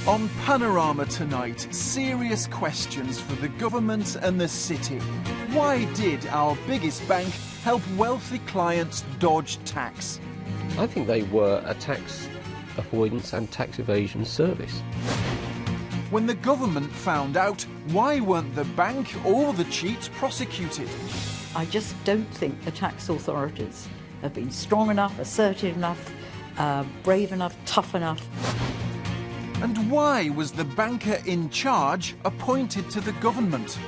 On Panorama tonight, serious questions for the government and the city. Why did our biggest bank help wealthy clients dodge tax? I think they were a tax avoidance and tax evasion service. When the government found out, why weren't the bank or the cheats prosecuted? I just don't think the tax authorities have been strong enough, assertive enough, brave enough, tough enough. And why was the banker in charge appointed to the government?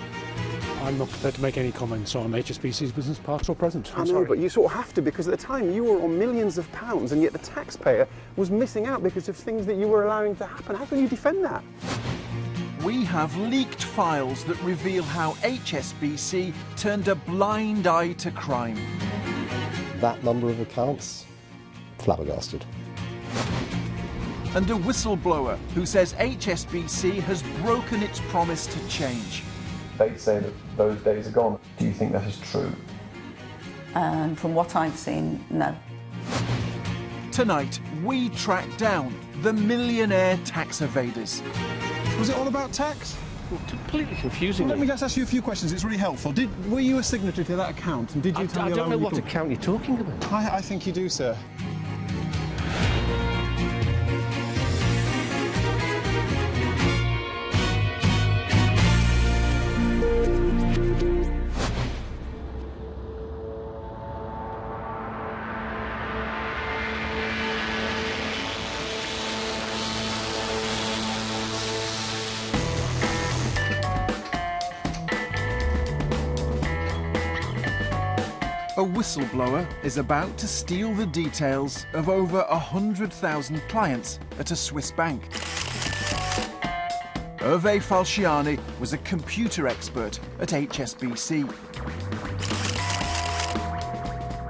I'm not prepared to make any comments on HSBC's business, past or present. I know, but you sort of have to, because at the time you were on millions of pounds and yet the taxpayer was missing out because of things that you were allowing to happen. How can you defend that? We have leaked files that reveal how HSBC turned a blind eye to crime. That number of accounts, flabbergasted. And a whistleblower who says HSBC has broken its promise to change. They say that those days are gone. Do you think that is true? And from what I've seen, no. Tonight, we track down the millionaire tax evaders. Was it all about tax? Completely confusing. Well, let me just ask you a few questions, it's really helpful. Were you a signatory to that account, and did you tell me I don't know what account you're talking about. I think you do, sir. A whistleblower is about to steal the details of over 100,000 clients at a Swiss bank. Hervé Falciani was a computer expert at HSBC.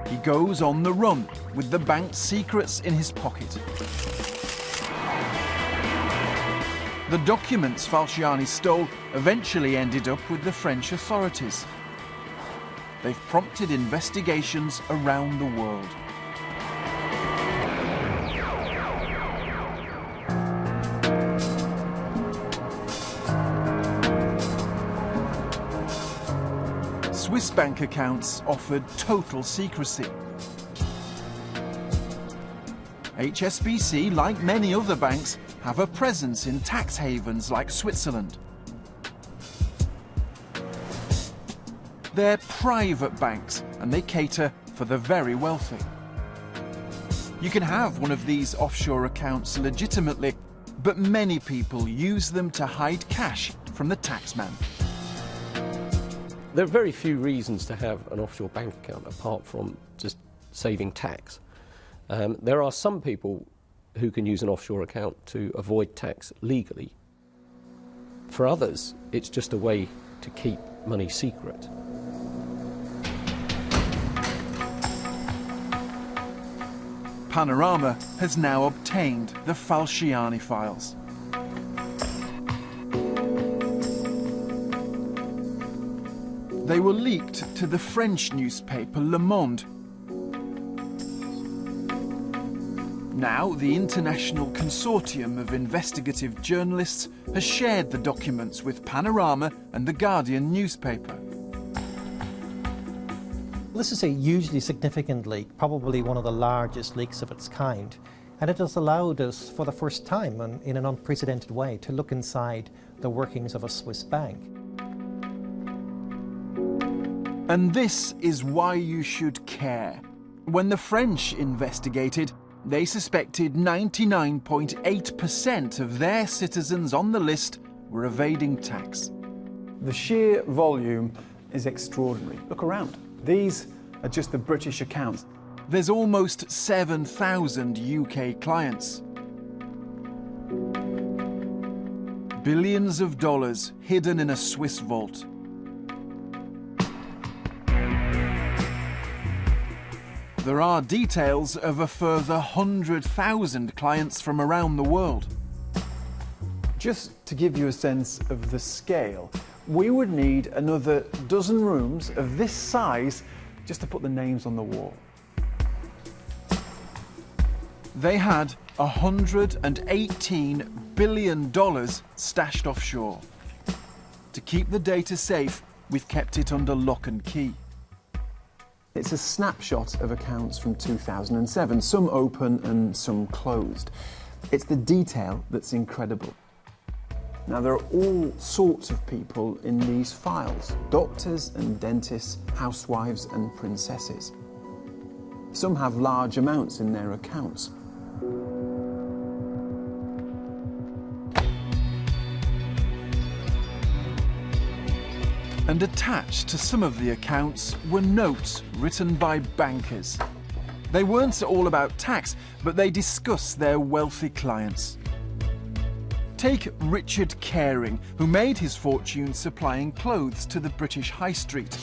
He goes on the run with the bank's secrets in his pocket. The documents Falciani stole eventually ended up with the French authorities. They've prompted investigations around the world. Swiss bank accounts offered total secrecy. HSBC, like many other banks, have a presence in tax havens like Switzerland. They're private banks, and they cater for the very wealthy. You can have one of these offshore accounts legitimately, but many people use them to hide cash from the taxman. There are very few reasons to have an offshore bank account apart from just saving tax. There are some people who can use an offshore account to avoid tax legally. For others, it's just a way to keep money secret. Panorama has now obtained the Falciani files. They were leaked to the French newspaper Le Monde. Now, the international consortium of investigative journalists has shared the documents with Panorama and the Guardian newspaper. This is a hugely significant leak, probably one of the largest leaks of its kind, and it has allowed us for the first time and in an unprecedented way to look inside the workings of a Swiss bank. And this is why you should care. When the French investigated, they suspected 99.8% of their citizens on the list were evading tax. The sheer volume is extraordinary. Look around. These are just the British accounts. There's almost 7,000 UK clients. Billions of dollars hidden in a Swiss vault. There are details of a further 100,000 clients from around the world. Just to give you a sense of the scale, we would need another dozen rooms of this size just to put the names on the wall. They had $118 billion stashed offshore. To keep the data safe, we've kept it under lock and key. It's a snapshot of accounts from 2007, some open and some closed. It's the detail that's incredible. Now, there are all sorts of people in these files: doctors and dentists, housewives and princesses. Some have large amounts in their accounts. And attached to some of the accounts were notes written by bankers. They weren't all about tax, but they discussed their wealthy clients. Take Richard Caring, who made his fortune supplying clothes to the British High Street.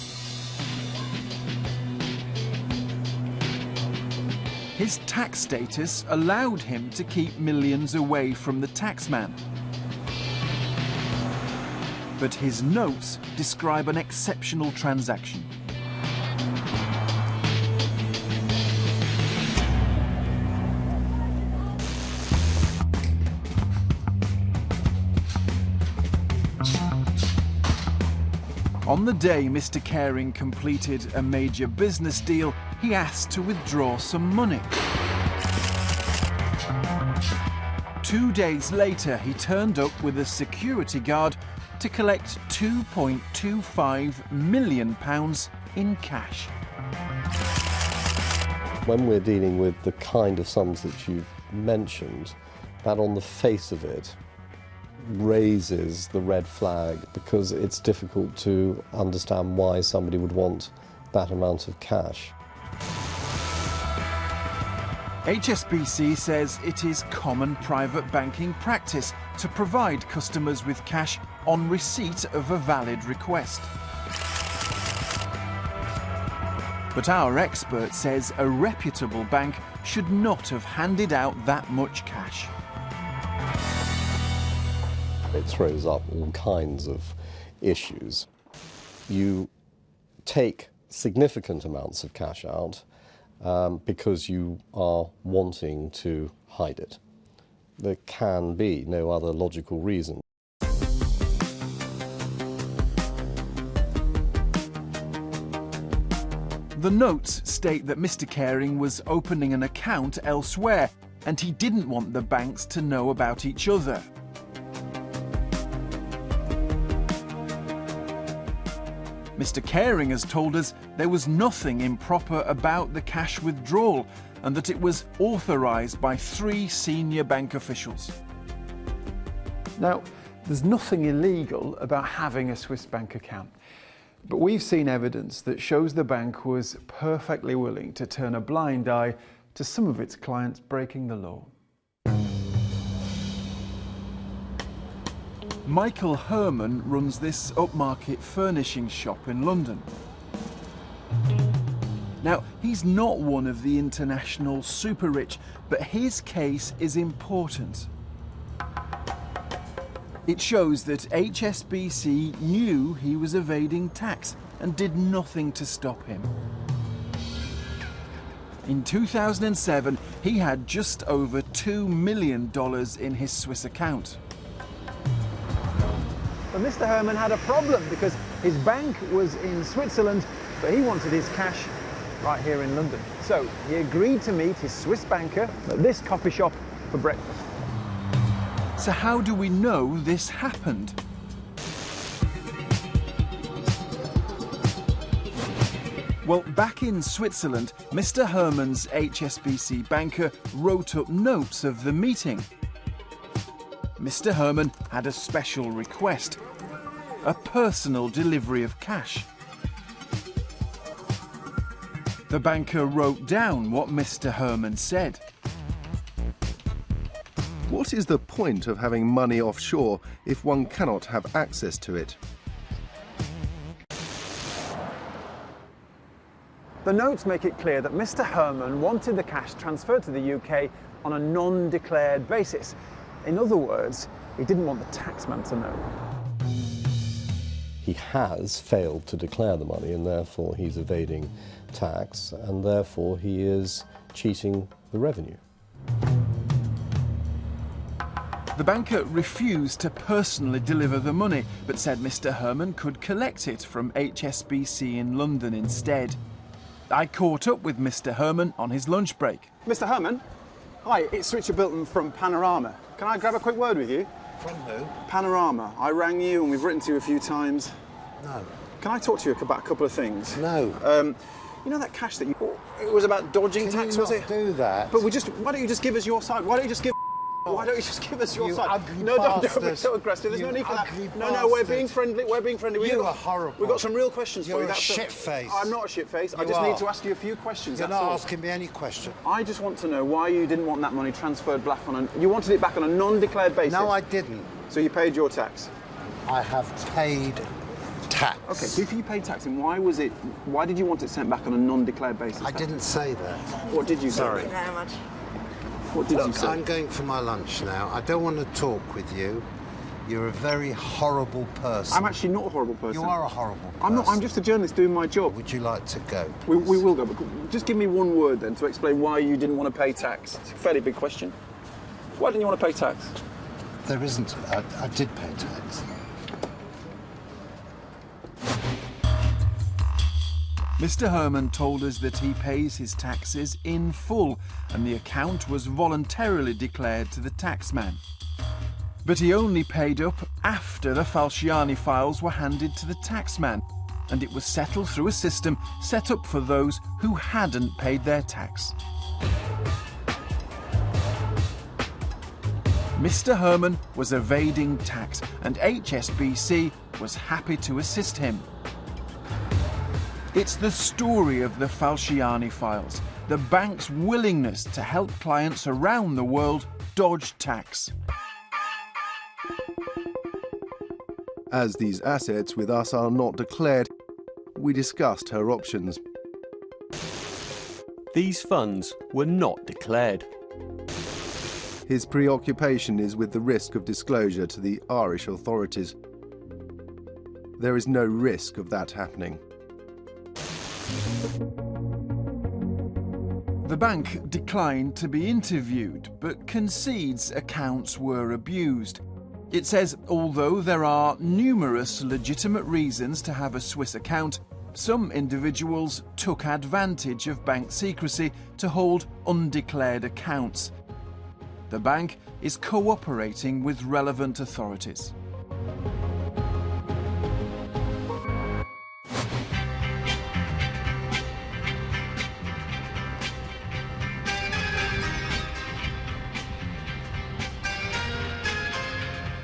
His tax status allowed him to keep millions away from the taxman. But his notes describe an exceptional transaction. On the day Mr. Caring completed a major business deal, he asked to withdraw some money. 2 days later, he turned up with a security guard to collect £2.25 million in cash. When we're dealing with the kind of sums that you've mentioned, that on the face of it raises the red flag, because it's difficult to understand why somebody would want that amount of cash. HSBC says it is common private banking practice to provide customers with cash on receipt of a valid request. But our expert says a reputable bank should not have handed out that much cash. It throws up all kinds of issues. You take significant amounts of cash out because you are wanting to hide it. There can be no other logical reason. The notes state that Mr. Caring was opening an account elsewhere, and he didn't want the banks to know about each other. Mr. Caring has told us there was nothing improper about the cash withdrawal and that it was authorised by 3 senior bank officials. Now, there's nothing illegal about having a Swiss bank account, but we've seen evidence that shows the bank was perfectly willing to turn a blind eye to some of its clients breaking the law. Michael Herman runs this upmarket furnishing shop in London. Now, he's not one of the international super rich, but his case is important. It shows that HSBC knew he was evading tax and did nothing to stop him. In 2007, he had just over $2 million in his Swiss account. But Mr. Herman had a problem because his bank was in Switzerland, but he wanted his cash right here in London. So he agreed to meet his Swiss banker at this coffee shop for breakfast. So how do we know this happened? Well, back in Switzerland, Mr. Herman's HSBC banker wrote up notes of the meeting. Mr. Herman had a special request: a personal delivery of cash. The banker wrote down what Mr. Herman said. What is the point of having money offshore if one cannot have access to it? The notes make it clear that Mr. Herman wanted the cash transferred to the UK on a non-declared basis. In other words, he didn't want the taxman to know. He has failed to declare the money, and therefore he's evading tax, and therefore he is cheating the revenue. The banker refused to personally deliver the money, but said Mr. Herman could collect it from HSBC in London instead. I caught up with Mr. Herman on his lunch break. Mr. Herman? Hi, it's Richard Bilton from Panorama. Can I grab a quick word with you? From who? Panorama. I rang you and we've written to you a few times. No. Can I talk to you about a couple of things? No. You know that cash that you... It was about dodging tax, was it? Do that. But why don't you just give us your side? Why don't you just give us your side? No, don't be so aggressive. There's no need for that. No, we're being friendly. We're being friendly. You are horrible. We've got some real questions for you. You're a shit-face. I'm not a shit-face. I just need to ask you a few questions. You're not asking me any question. I just want to know why you didn't want that money transferred back on you wanted it back on a non-declared basis. No, I didn't. So you paid your tax? I have paid tax. Okay, so if you paid tax, then why did you want it sent back on a non-declared basis? I didn't say that. What did you say? Sorry. Thank you very much. What did you say? I'm going for my lunch now. I don't want to talk with you. You're a very horrible person. I'm actually not a horrible person. You are a horrible person. I'm not. I'm just a journalist doing my job. Would you like to go? We will go, but just give me one word then to explain why you didn't want to pay tax. It's a fairly big question. Why didn't you want to pay tax? There isn't. I did pay tax. Mr. Herman told us that he pays his taxes in full and the account was voluntarily declared to the taxman. But he only paid up after the Falciani files were handed to the taxman, and it was settled through a system set up for those who hadn't paid their tax. Mr. Herman was evading tax and HSBC was happy to assist him. It's the story of the Falciani files, the bank's willingness to help clients around the world dodge tax. As these assets with us are not declared, we discussed her options. These funds were not declared. His preoccupation is with the risk of disclosure to the Irish authorities. There is no risk of that happening. The bank declined to be interviewed, but concedes accounts were abused. It says although there are numerous legitimate reasons to have a Swiss account, some individuals took advantage of bank secrecy to hold undeclared accounts. The bank is cooperating with relevant authorities.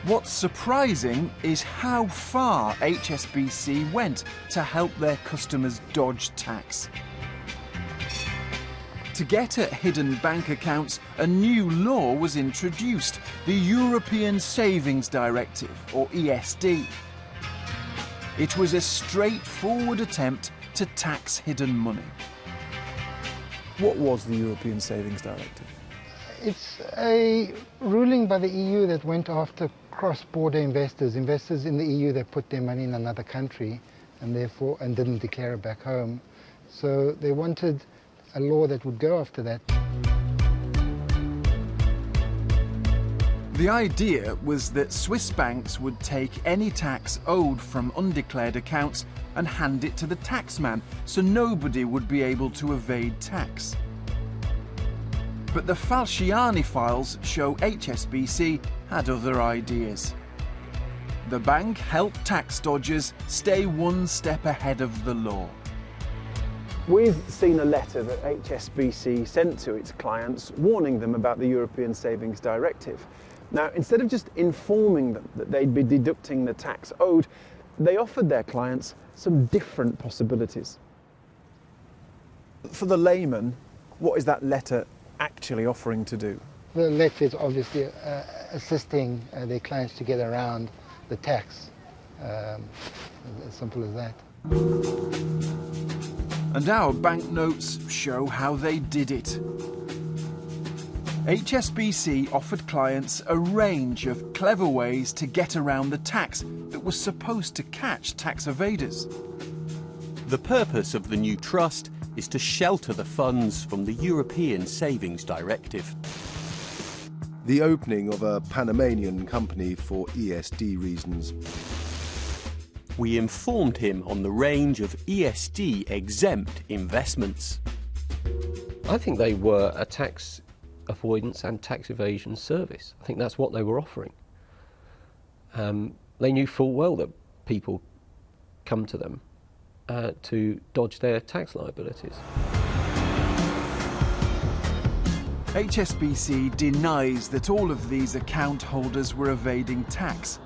What's surprising is how far HSBC went to help their customers dodge tax. To get at hidden bank accounts, a new law was introduced, the European Savings Directive, or ESD. It was a straightforward attempt to tax hidden money. What was the European Savings Directive? It's a ruling by the EU that went after cross-border investors in the EU that put their money in another country and didn't declare it back home. So they wanted a law that would go after that. The idea was that Swiss banks would take any tax owed from undeclared accounts and hand it to the taxman, so nobody would be able to evade tax. But the Falciani files show HSBC had other ideas. The bank helped tax dodgers stay one step ahead of the law. We've seen a letter that HSBC sent to its clients warning them about the European Savings Directive. Now, instead of just informing them that they'd be deducting the tax owed, they offered their clients some different possibilities. For the layman, what is that letter actually offering to do? The letter is obviously assisting their clients to get around the tax, as simple as that. And our banknotes show how they did it. HSBC offered clients a range of clever ways to get around the tax that was supposed to catch tax evaders. The purpose of the new trust is to shelter the funds from the European Savings Directive. the opening of a Panamanian company for ESD reasons. We informed him on the range of ESD-exempt investments. I think they were a tax avoidance and tax evasion service. I think that's what they were offering. They knew full well that people come to them to dodge their tax liabilities. HSBC denies that all of these account holders were evading tax.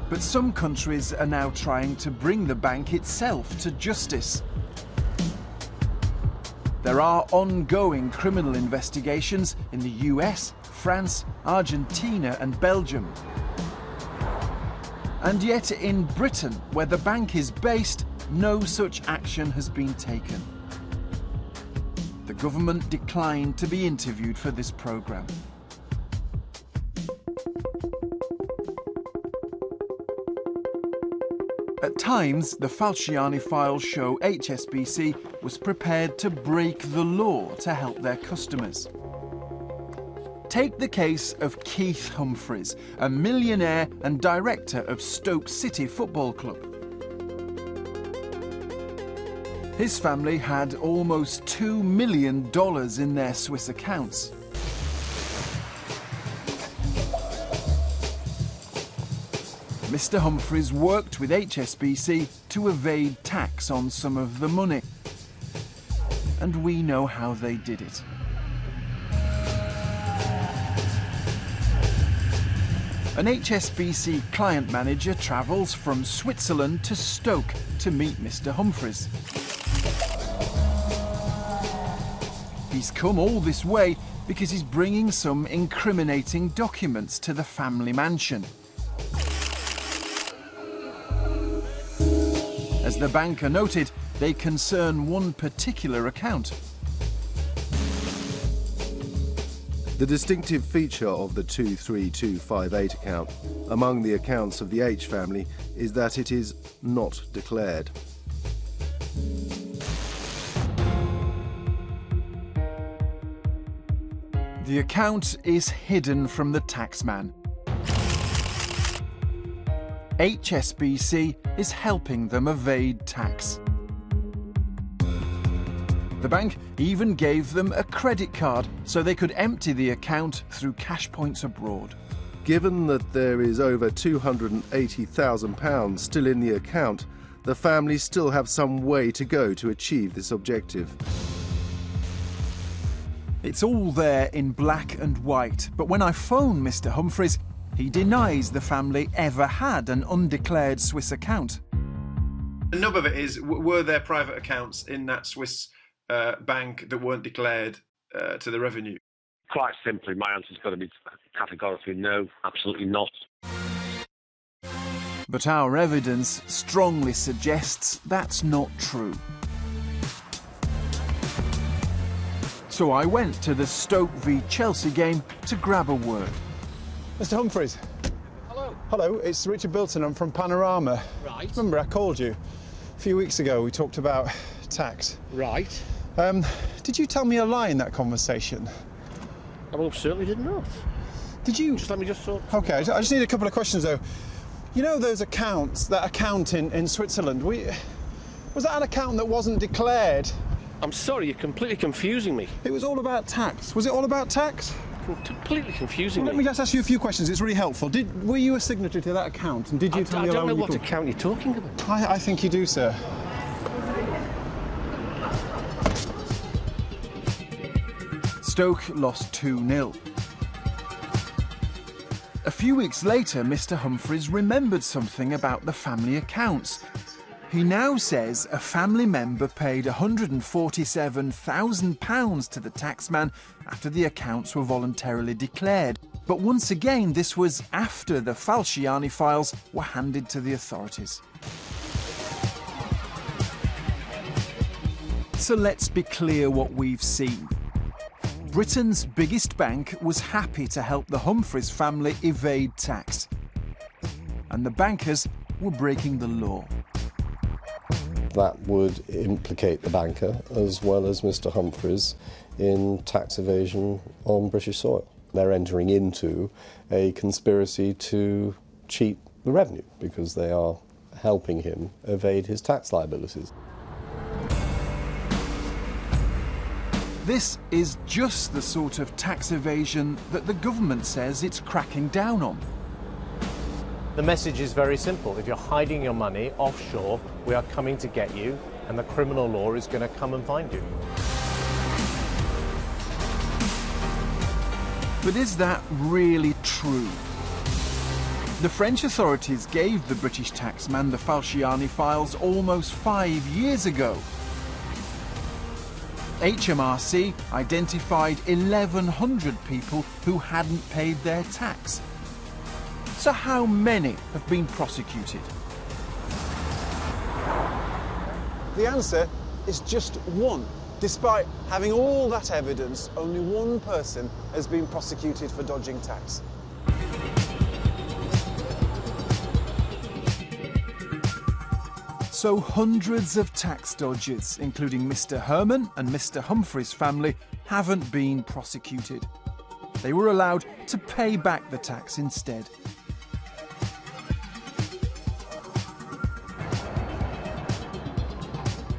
But some countries are now trying to bring the bank itself to justice. There are ongoing criminal investigations in the US, France, Argentina and Belgium. And yet in Britain, where the bank is based, no such action has been taken. The government declined to be interviewed for this programme. At times, the Falciani files show HSBC was prepared to break the law to help their customers. Take the case of Keith Humphreys, a millionaire and director of Stoke City Football Club. His family had almost $2 million in their Swiss accounts. Mr. Humphreys worked with HSBC to evade tax on some of the money. And we know how they did it. An HSBC client manager travels from Switzerland to Stoke to meet Mr. Humphreys. He's come all this way because he's bringing some incriminating documents to the family mansion. As the banker noted, they concern one particular account. The distinctive feature of the 23258 account among the accounts of the H family is that it is not declared. The account is hidden from the taxman. HSBC is helping them evade tax. The bank even gave them a credit card so they could empty the account through cash points abroad. Given that there is over £280,000 still in the account, the family still have some way to go to achieve this objective. It's all there in black and white, but when I phone Mr. Humphreys, he denies the family ever had an undeclared Swiss account. The nub of it is, were there private accounts in that Swiss bank that weren't declared to the revenue? Quite simply, my answer's got to be categorically no, absolutely not. But our evidence strongly suggests that's not true. So I went to the Stoke v Chelsea game to grab a word. Mr. Humphreys. Hello. Hello, it's Richard Bilton. I'm from Panorama. Right. Remember, I called you a few weeks ago. We talked about tax. Right. Did you tell me a lie in that conversation? I most certainly did not. Did you? Just let me just sort. Okay, I just need a couple of questions though. You know those accounts, that account in Switzerland, was that an account that wasn't declared? I'm sorry, you're completely confusing me. It was all about tax. Was it all about tax? Completely confusing Let me just ask you a few questions, it's really helpful. Were you a signatory to that account? And did you tell me I don't know what account you're talking about. I think you do, sir. Stoke lost 2-0. A few weeks later, Mr. Humphreys remembered something about the family accounts. He now says a family member paid £147,000 to the taxman after the accounts were voluntarily declared. But once again, this was after the Falciani files were handed to the authorities. So let's be clear what we've seen. Britain's biggest bank was happy to help the Humphreys family evade tax. And the bankers were breaking the law. That would implicate the banker as well as Mr. Humphreys in tax evasion on British soil. They're entering into a conspiracy to cheat the revenue because they are helping him evade his tax liabilities. This is just the sort of tax evasion that the government says it's cracking down on. The message is very simple. If you're hiding your money offshore, we are coming to get you, and the criminal law is going to come and find you. But is that really true? The French authorities gave the British taxman the Falciani files almost 5 years ago. HMRC identified 1,100 people who hadn't paid their tax. So how many have been prosecuted? The answer is just one. Despite having all that evidence, only one person has been prosecuted for dodging tax. So hundreds of tax dodgers, including Mr. Herman and Mr. Humphrey's family, haven't been prosecuted. They were allowed to pay back the tax instead.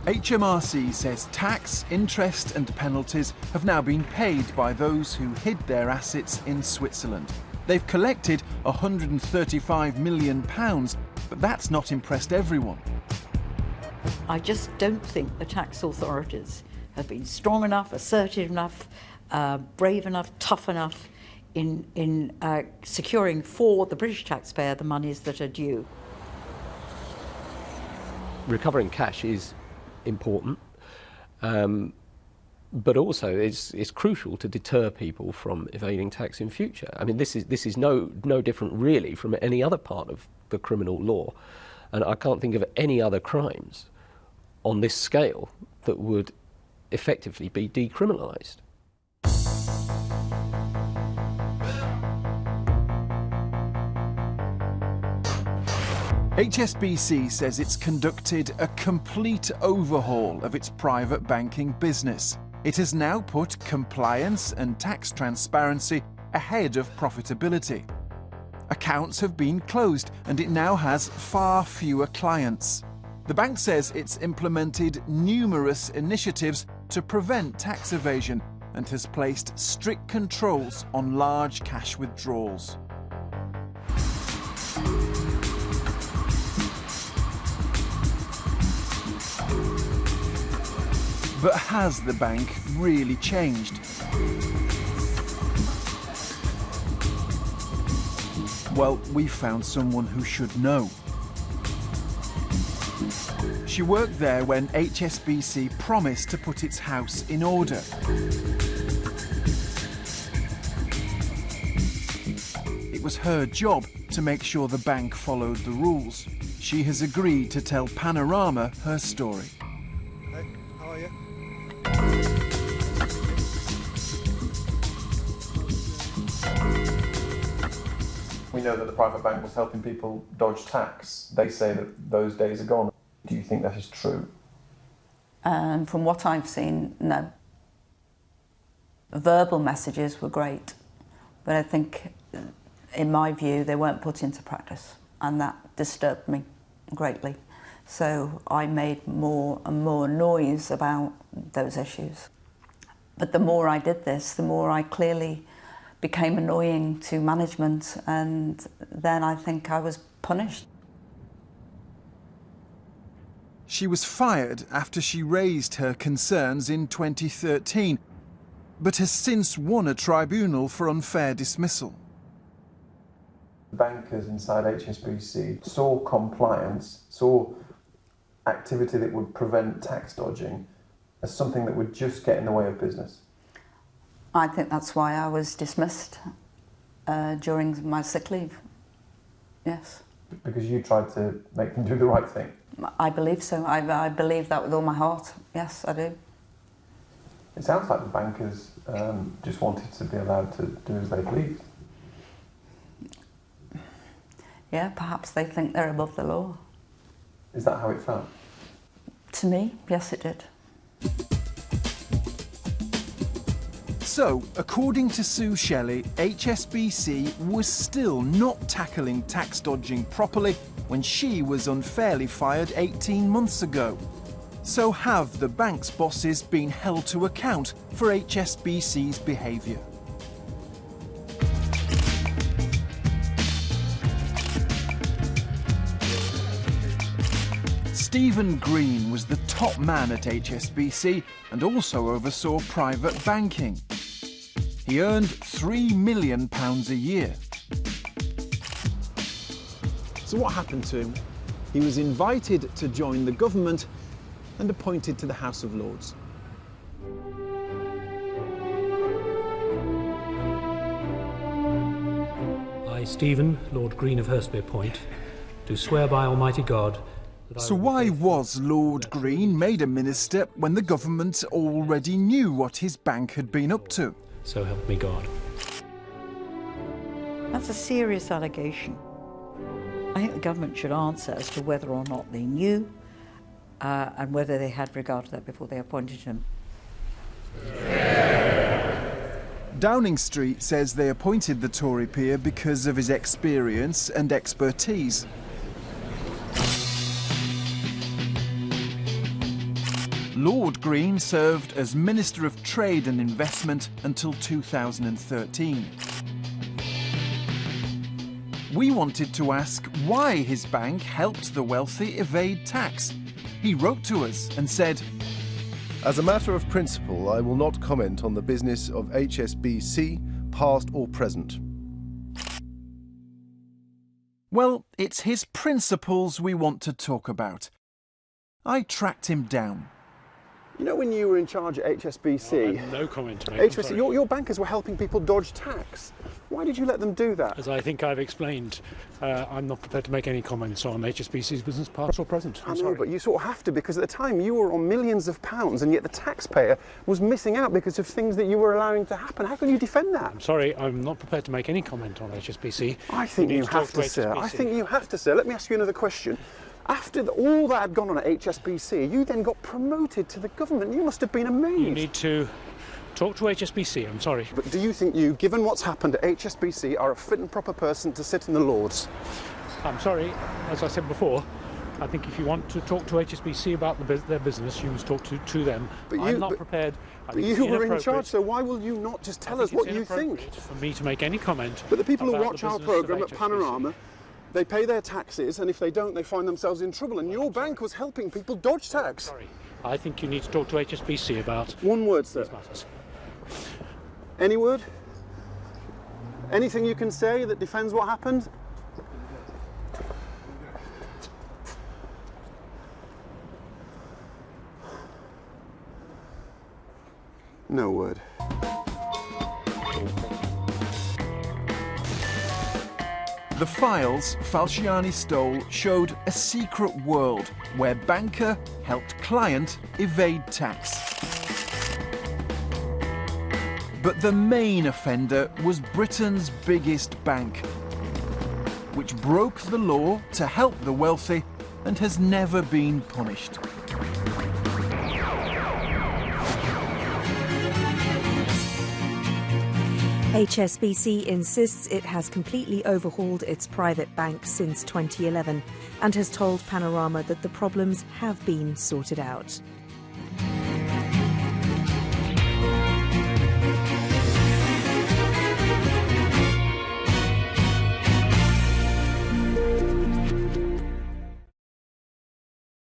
HMRC says tax, interest and penalties have now been paid by those who hid their assets in Switzerland. They've collected £135 million, but that's not impressed everyone. I just don't think the tax authorities have been strong enough, assertive enough, brave enough, tough enough in securing for the British taxpayer the monies that are due. Recovering cash is important, but also it's crucial to deter people from evading tax in future. I mean, this is no different really from any other part of the criminal law, and I can't think of any other crimes on this scale that would effectively be decriminalised. HSBC says it's conducted a complete overhaul of its private banking business. It has now put compliance and tax transparency ahead of profitability. Accounts have been closed and it now has far fewer clients. The bank says it's implemented numerous initiatives to prevent tax evasion and has placed strict controls on large cash withdrawals. But has the bank really changed? Well, we found someone who should know. She worked there when HSBC promised to put its house in order. It was her job to make sure the bank followed the rules. She has agreed to tell Panorama her story. Hey, how are you? We know that the private bank was helping people dodge tax. They say that those days are gone. Do you think that is true? From what I've seen, no. Verbal messages were great, but I think, in my view, they weren't put into practice, and that disturbed me greatly. So I made more and more noise about those issues. But the more I did this, the more I clearly became annoying to management, and then I think I was punished. She was fired after she raised her concerns in 2013, but has since won a tribunal for unfair dismissal. Bankers inside HSBC saw compliance, saw activity that would prevent tax dodging as something that would just get in the way of business. I think that's why I was dismissed during my sick leave. Yes. Because you tried to make them do the right thing. I believe so. I believe that with all my heart. Yes, I do. It sounds like the bankers just wanted to be allowed to do as they pleased. Yeah, perhaps they think they're above the law. Is that how it felt? To me, yes, it did. So, according to Sue Shelley, HSBC was still not tackling tax dodging properly when she was unfairly fired 18 months ago. So have the bank's bosses been held to account for HSBC's behaviour? Stephen Green was the top man at HSBC and also oversaw private banking. He earned £3 million a year. So what happened to him? He was invited to join the government and appointed to the House of Lords. I, Stephen, Lord Green of Hurstby Point, do swear by Almighty God. So why was Lord Green made a minister when the government already knew what his bank had been up to? So help me God. That's a serious allegation. I think the government should answer as to whether or not they knew and whether they had regard to that before they appointed him. Downing Street says they appointed the Tory peer because of his experience and expertise. Lord Green served as Minister of Trade and Investment until 2013. We wanted to ask why his bank helped the wealthy evade tax. He wrote to us and said, "As a matter of principle, I will not comment on the business of HSBC, past or present." Well, it's his principles we want to talk about. I tracked him down. You know, when you were in charge at HSBC, no comment to make. HSBC, your bankers were helping people dodge tax. Why did you let them do that? As I think I've explained, I'm not prepared to make any comments on HSBC's business, past or present. I know, but you sort of have to, because at the time you were on millions of pounds and yet the taxpayer was missing out because of things that you were allowing to happen. How can you defend that? I'm sorry, I'm not prepared to make any comment on HSBC. I think you have to, sir. I think you have to, sir. Let me ask you another question. After all that had gone on at HSBC, you then got promoted to the government. You must have been amazed. You need to talk to HSBC, I'm sorry. But do you think you, given what's happened at HSBC, are a fit and proper person to sit in the Lords? I'm sorry, as I said before, I think if you want to talk to HSBC about their business, you must talk to them. But I'm not prepared. But you were in charge, so why will you not just tell us what you think? For me to make any comment. But the people who watch our programme at Panorama, they pay their taxes, and if they don't, they find themselves in trouble. And your bank was helping people dodge tax. Sorry, I think you need to talk to HSBC about one word, sir. These matters. Any word? Anything you can say that defends what happened? No word. The files Falciani stole showed a secret world where banker helped client evade tax. But the main offender was Britain's biggest bank, which broke the law to help the wealthy and has never been punished. HSBC insists it has completely overhauled its private bank since 2011 and has told Panorama that the problems have been sorted out.